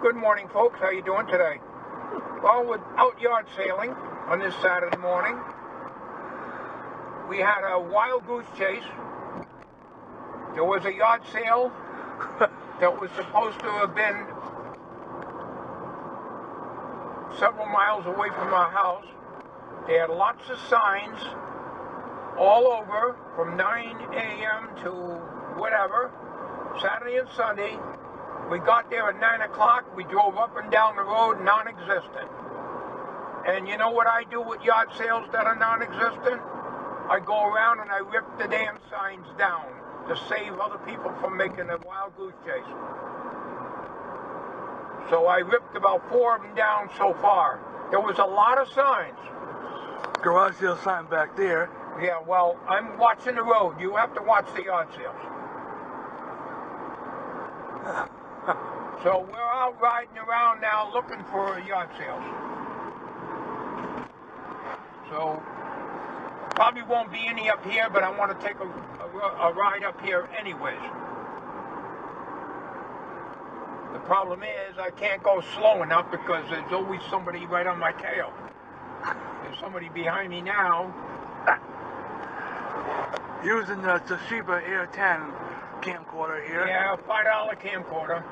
Good morning, folks. How you doing today? Well, we're out yard sailing on this Saturday morning. We had a wild goose chase. There was a yard sale that was supposed to have been several miles away from our house. They had lots of signs all over from 9 a.m. to whatever, Saturday and Sunday. We got there at 9 o'clock. We drove up and down the road, non-existent. And you know what I do with yard sales that are non-existent? I go around and I rip the damn signs down to save other people from making a wild goose chase. So I ripped about 4 of them down so far. There was a lot of signs. Garage sale sign back there. Yeah, well, I'm watching the road. You have to watch the yard sales. So we're out riding around now looking for yard sales. So probably won't be any up here, but I want to take a ride up here anyways. The problem is I can't go slow enough because there's always somebody right on my tail. There's somebody behind me now. Using the Toshiba Air 10 camcorder here. Yeah, $5 camcorder.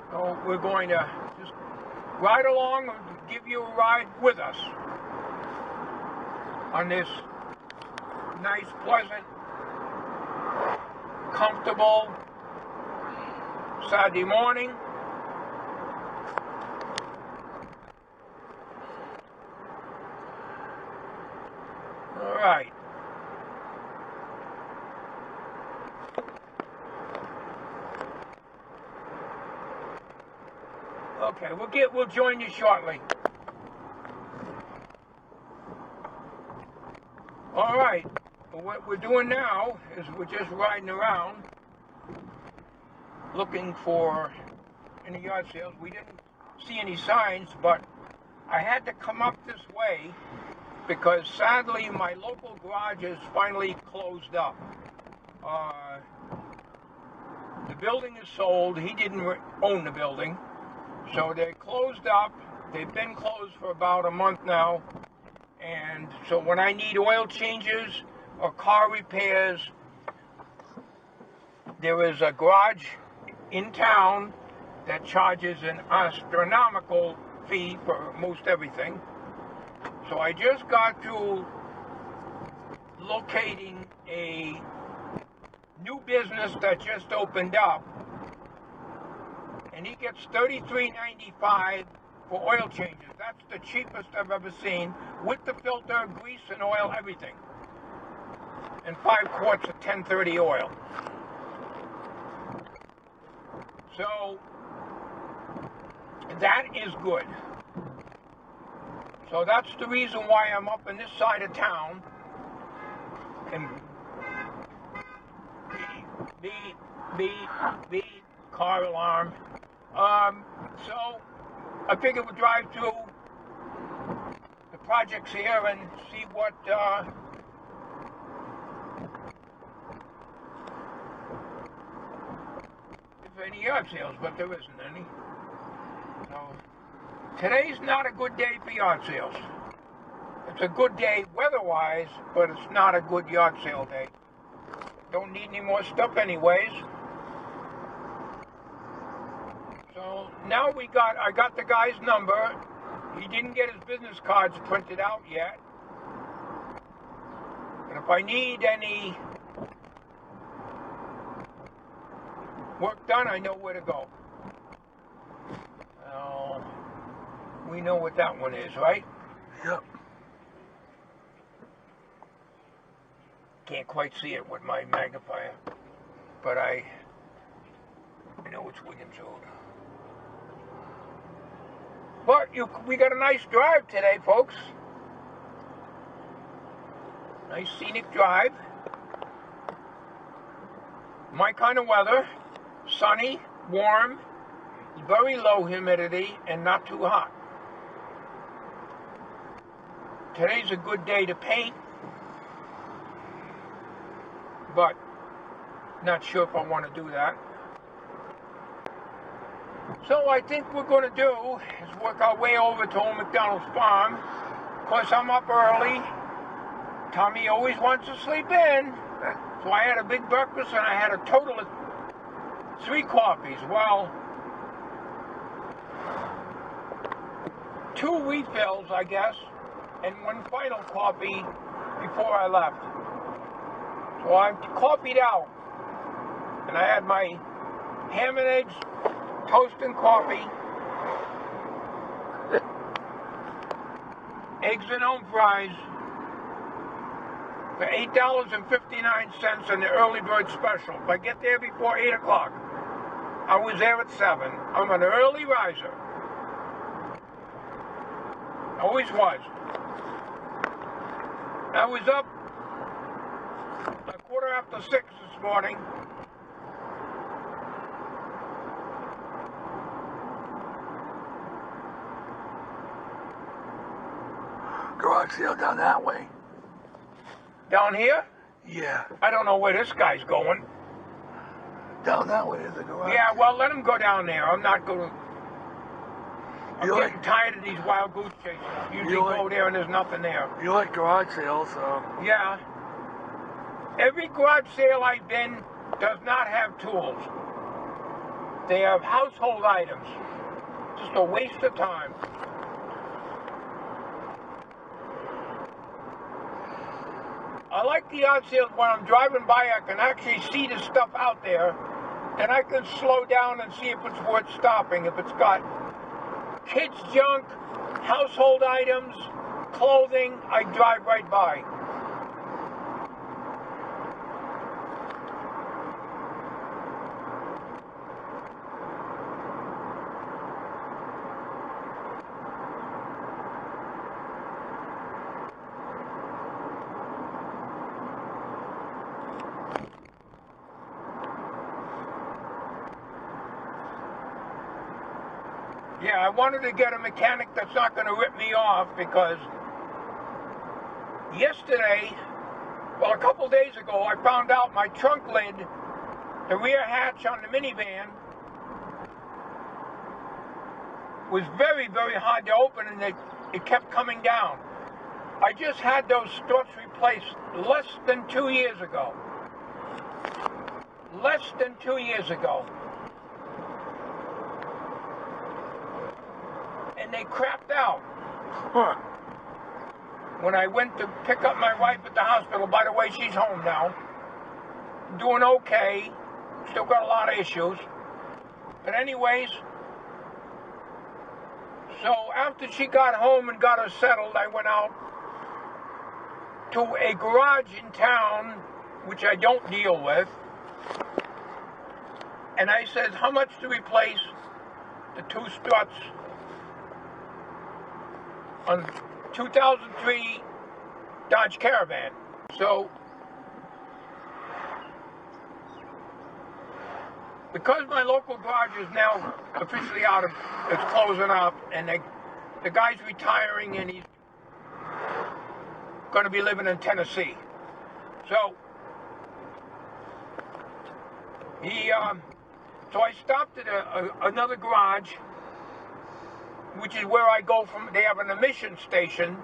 So we're going to just ride along and give you a ride with us on this nice, pleasant, comfortable Saturday morning. All right. Okay, we'll join you shortly. All right. Well, what we're doing now is we're just riding around looking for any yard sales. We didn't see any signs, but I had to come up this way because sadly my local garage is finally closed up. The building is sold. He didn't own the building. So they're closed up. They've been closed for about a month now. And so when I need oil changes or car repairs, there is a garage in town that charges an astronomical fee for most everything. So I just got through locating a new business that just opened up. And he gets $33.95 for oil changes. That's the cheapest I've ever seen, with the filter, grease and oil, everything. And 5 quarts of 1030 oil. So that is good. So that's the reason why I'm up in this side of town. And beep, car alarm. So I figured we'd drive through the projects here and see what if any yard sales, but there isn't any. So today's not a good day for yard sales. It's a good day weather-wise, but it's not a good yard sale day. Don't need any more stuff anyways. So now I got the guy's number. He didn't get his business cards printed out yet. And if I need any work done, I know where to go. Well, we know what that one is, right? Yep. Can't quite see it with my magnifier, but I know it's Williams Road. But we got a nice drive today, folks. Nice scenic drive. My kind of weather. Sunny, warm, very low humidity, and not too hot. Today's a good day to paint, but Not sure if I want to do that. So I think we're going to do is work our way over to Old McDonald's farm. Of course, I'm up early. Tommy always wants to sleep in. So I had a big breakfast and I had a total of 3 coffees. Well, 2 refills, I guess, and 1 final coffee before I left. So I coffeeed out. And I had my ham and eggs, toast and coffee, eggs and home fries for $8.59 in the early bird special. If I get there before 8 o'clock, I was there at 7. I'm an early riser. Always was. I was up a 6:15 this morning. Garage sale down that way. Down here? Yeah. I don't know where this guy's going. Down that way is the garage. Yeah, well, let him go down there. I'm not going to... I'm You getting like- tired of these wild goose chases. Usually go there and there's nothing there. You like garage sales, so. Yeah. Every garage sale I've been does not have tools. They have household items. Just a waste of time. I like the yard sales when I'm driving by, I can actually see the stuff out there, and I can slow down and see if it's worth stopping. If it's got kids' junk, household items, clothing, I drive right by. Yeah, I wanted to get a mechanic that's not going to rip me off because yesterday, well, a couple days ago, I found out my trunk lid, the rear hatch on the minivan, was very, very hard to open and it kept coming down. I just had those struts replaced less than 2 years ago. Less than 2 years ago. And they crapped out. Huh. When I went to pick up my wife at the hospital, by the way, she's home now. Doing okay. Still got a lot of issues. But anyways, so after she got home and got her settled, I went out to a garage in town, which I don't deal with. And I said, how much to replace the 2 struts on 2003 Dodge Caravan? So, because my local garage is now officially out of, it's closing up, and the guy's retiring and he's going to be living in Tennessee. So, so I stopped at another garage, which is where I go from. They have an emission station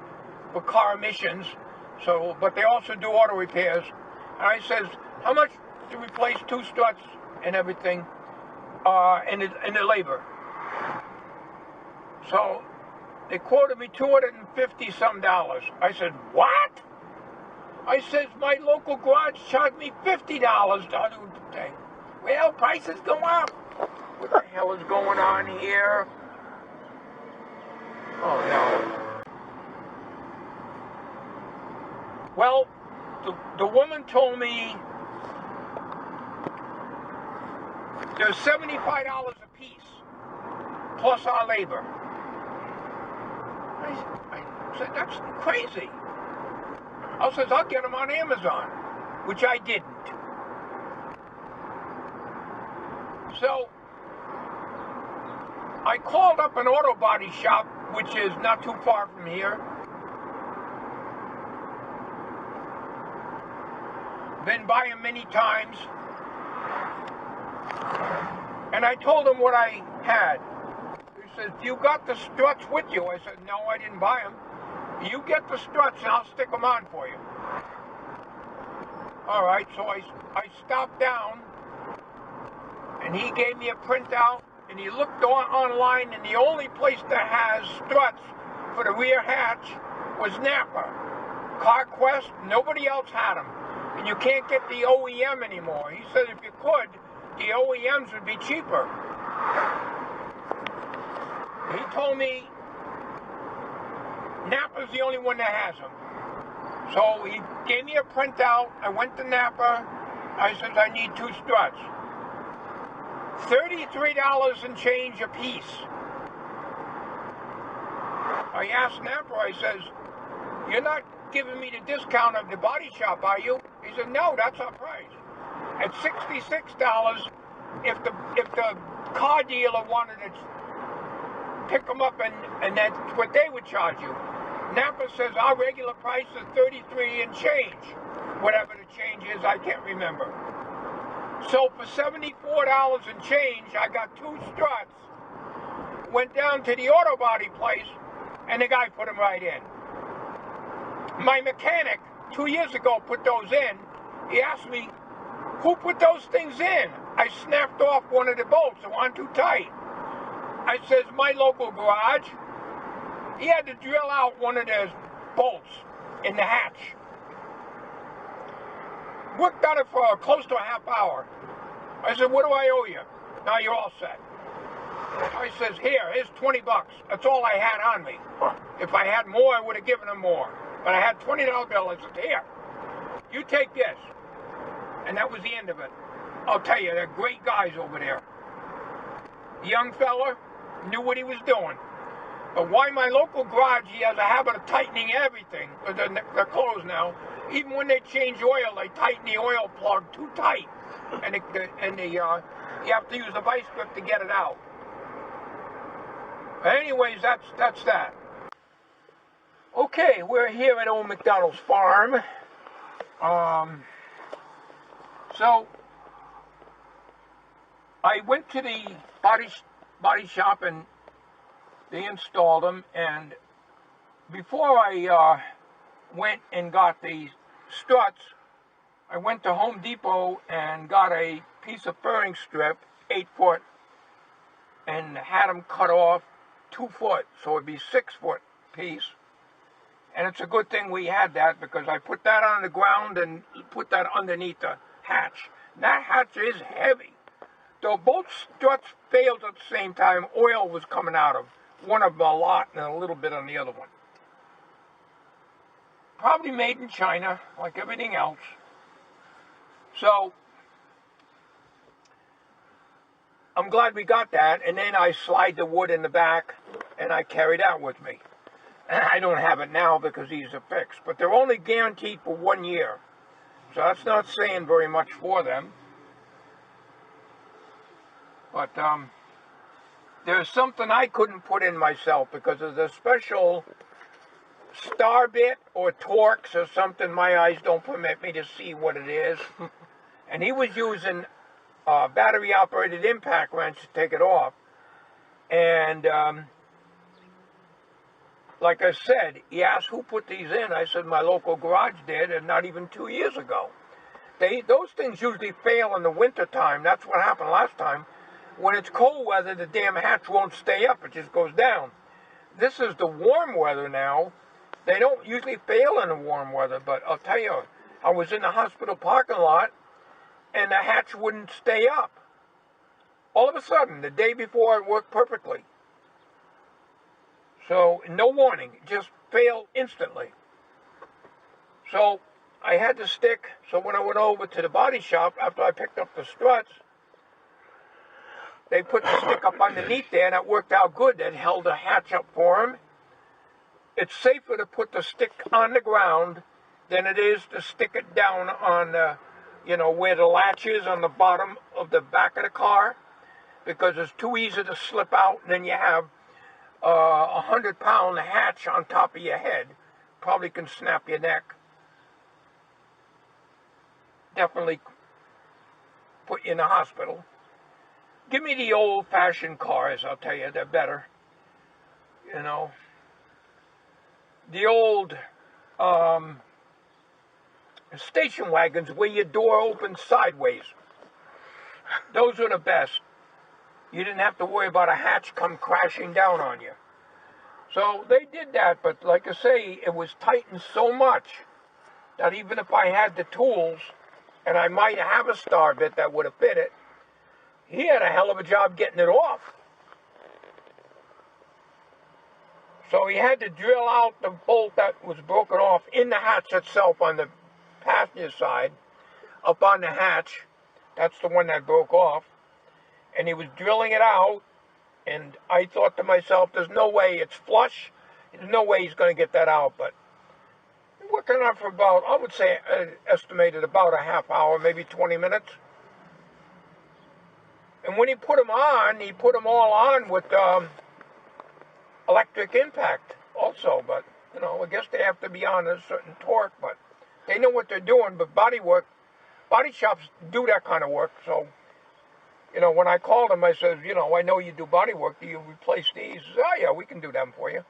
for car emissions, so, but they also do auto repairs. And I says, how much to replace 2 struts and everything, and the labor? So they quoted me $250-some. I said, what? I says, my local garage charged me $50 to do the thing. Well, prices go up. What the hell is going on here? Oh, no. Well, the woman told me there's $75 a piece, plus our labor. I said, that's crazy. I says, I'll get them on Amazon, which I didn't. So, I called up an auto body shop, which is not too far from here. Been by them many times. And I told him what I had. He says, "You got the struts with you?" I said, "No, I didn't buy them." "You get the struts and I'll stick them on for you." All right, so I stopped down and he gave me a printout and he looked online and the only place that has struts for the rear hatch was Napa. CarQuest, nobody else had them. And you can't get the OEM anymore. He said if you could, the OEMs would be cheaper. He told me Napa's the only one that has them. So he gave me a printout. I went to Napa. I said, "I need 2 struts. $33 and change a piece." I asked Napa, I says, "You're not giving me the discount of the body shop, are you?" He said, "No, that's our price." At $66, if the car dealer wanted to pick them up and that's what they would charge you. Napa says our regular price is $33 and change. Whatever the change is, I can't remember. So for $74 and change, I got 2 struts, went down to the auto body place, and the guy put them right in. My mechanic, 2 years ago, put those in. He asked me, "Who put those things in?" I snapped off one of the bolts. They weren't too tight. I says, "My local garage." He had to drill out one of the bolts in the hatch. Worked on it for close to a half hour. I said, "What do I owe you?" "Now you're all set." I says, here's $20. That's all I had on me. If I had more, I would have given him more. But I had $20 bill. I said, "Here, you take this." And that was the end of it. I'll tell you, they're great guys over there. Young fella, knew what he was doing. But why my local garage, he has a habit of tightening everything. They're closed now. Even when they change oil, they tighten the oil plug too tight. And you have to use the vice grip to get it out. But anyways, that's that. Okay, we're here at Old McDonald's farm. So I went to the body shop and they installed them, and before I went and got the struts, I went to Home Depot and got a piece of furring strip, 8 foot, and had them cut off 2 foot, so it'd be 6 foot piece. And it's a good thing we had that, because I put that on the ground and put that underneath the hatch. That hatch is heavy. Though both struts failed at the same time, oil was coming out of one of them a lot and a little bit on the other one. Probably made in China, like everything else. So I'm glad we got that. And then I slide the wood in the back and I carry that with me. I don't have it now because these are fixed, but they're only guaranteed for 1 year. So that's not saying very much for them. But there's something I couldn't put in myself because there's a special star bit or Torx or something. My eyes don't permit me to see what it is. And he was using a battery-operated impact wrench to take it off. And like I said, he asked who put these in. I said my local garage did, and not even 2 years ago. Those things usually fail in the winter time. That's what happened last time. When it's cold weather, the damn hatch won't stay up. It just goes down. This is the warm weather now. They don't usually fail in the warm weather, but I'll tell you, I was in the hospital parking lot, and the hatch wouldn't stay up. All of a sudden, the day before, it worked perfectly. So, no warning, it just failed instantly. So, I had to stick, so when I went over to the body shop, after I picked up the struts, they put the stick up underneath there, and it worked out good. That held the hatch up for him. It's safer to put the stick on the ground than it is to stick it down on the, where the latch is on the bottom of the back of the car, because it's too easy to slip out, and then you have a 100-pound hatch on top of your head. Probably can snap your neck. Definitely put you in the hospital. Give me the old-fashioned cars, I'll tell you, they're better. You know, the old station wagons where your door opens sideways. Those are the best. You didn't have to worry about a hatch come crashing down on you. So they did that, but like I say, it was tightened so much that even if I had the tools, and I might have a star bit that would have fit it, he had a hell of a job getting it off. So he had to drill out the bolt that was broken off in the hatch itself on the passenger side, up on the hatch. That's the one that broke off. And he was drilling it out, and I thought to myself, there's no way it's flush. There's no way he's going to get that out. But working on for about, I would say, estimated about a half hour, maybe 20 minutes. And when he put them on, he put them all on with electric impact also. But, you know, I guess they have to be on a certain torque. But they know what they're doing. But body shops do that kind of work. So, you know, when I called him, I said, you know, I know you do body work. Do you replace these? He said, oh, yeah, we can do them for you.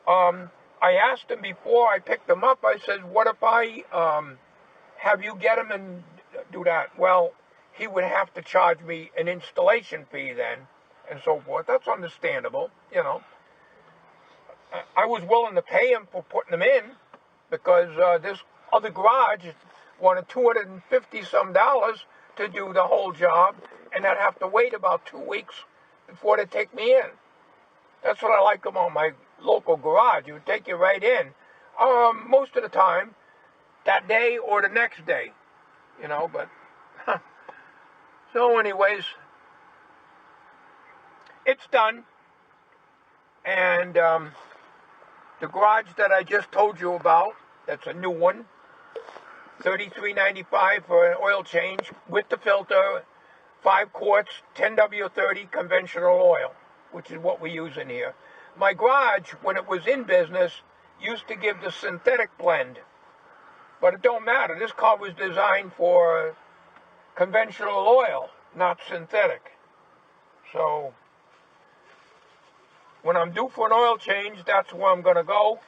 I asked him before I picked them up, I said, what if I have you get them and do that? Well, he would have to charge me an installation fee then, and so forth. That's understandable, you know. I was willing to pay him for putting them in because this other garage wanted $250-some to do the whole job, and I'd have to wait about 2 weeks before they take me in. That's what I like about my local garage. It would take you right in. Most of the time, that day or the next day, you know, but... So anyways, it's done. And the garage that I just told you about, that's a new one, $33.95 for an oil change with the filter, 5 quarts, 10W30 conventional oil, which is what we use in here. My garage, when it was in business, used to give the synthetic blend. But it don't matter. This car was designed for conventional oil, not synthetic. So when I'm due for an oil change, that's where I'm going to go.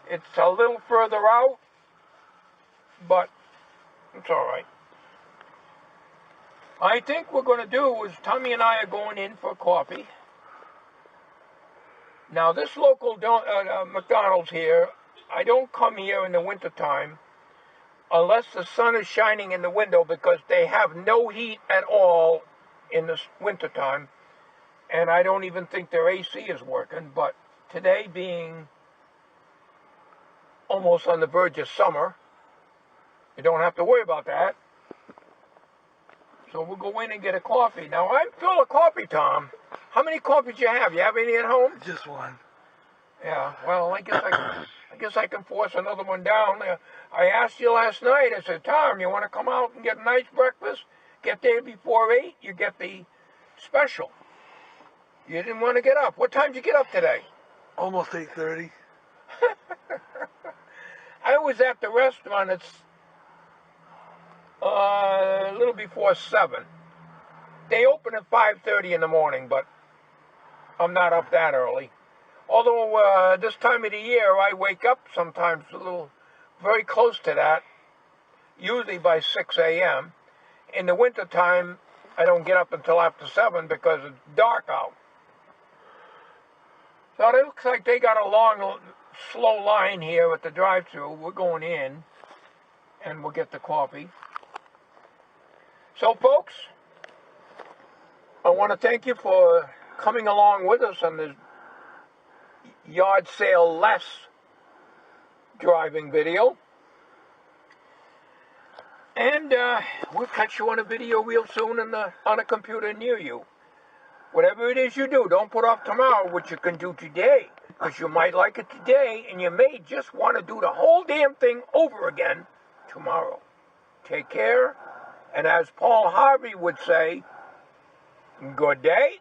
It's a little further out, but it's all right. I think what we're going to do is Tommy and I are going in for coffee. Now, this local McDonald's here, I don't come here in the wintertime unless the sun is shining in the window because they have no heat at all in the wintertime. And I don't even think their AC is working. But today being almost on the verge of summer, you don't have to worry about that. So we'll go in and get a coffee. Now, I'm full of coffee, Tom. How many coffees do you have? You have any at home? Just one. Yeah, well, I guess I can force another one down. I asked you last night, I said, Tom, you want to come out and get a nice breakfast? Get there before 8, you get the special. You didn't want to get up. What time did you get up today? Almost 8:30. I was at the restaurant. It's a little before 7. They open at 5:30 in the morning, but I'm not up that early. Although this time of the year, I wake up sometimes a little, very close to that, usually by 6 a.m. In the wintertime, I don't get up until after 7 because it's dark out. So it looks like they got a long, slow line here at the drive-thru. We're going in, and we'll get the coffee. So, folks, I want to thank you for coming along with us on this yard sale less driving video. And we'll catch you on a video real soon on a computer near you. Whatever it is you do, don't put off tomorrow what you can do today. Because you might like it today, and you may just want to do the whole damn thing over again tomorrow. Take care. And as Paul Harvey would say, good day.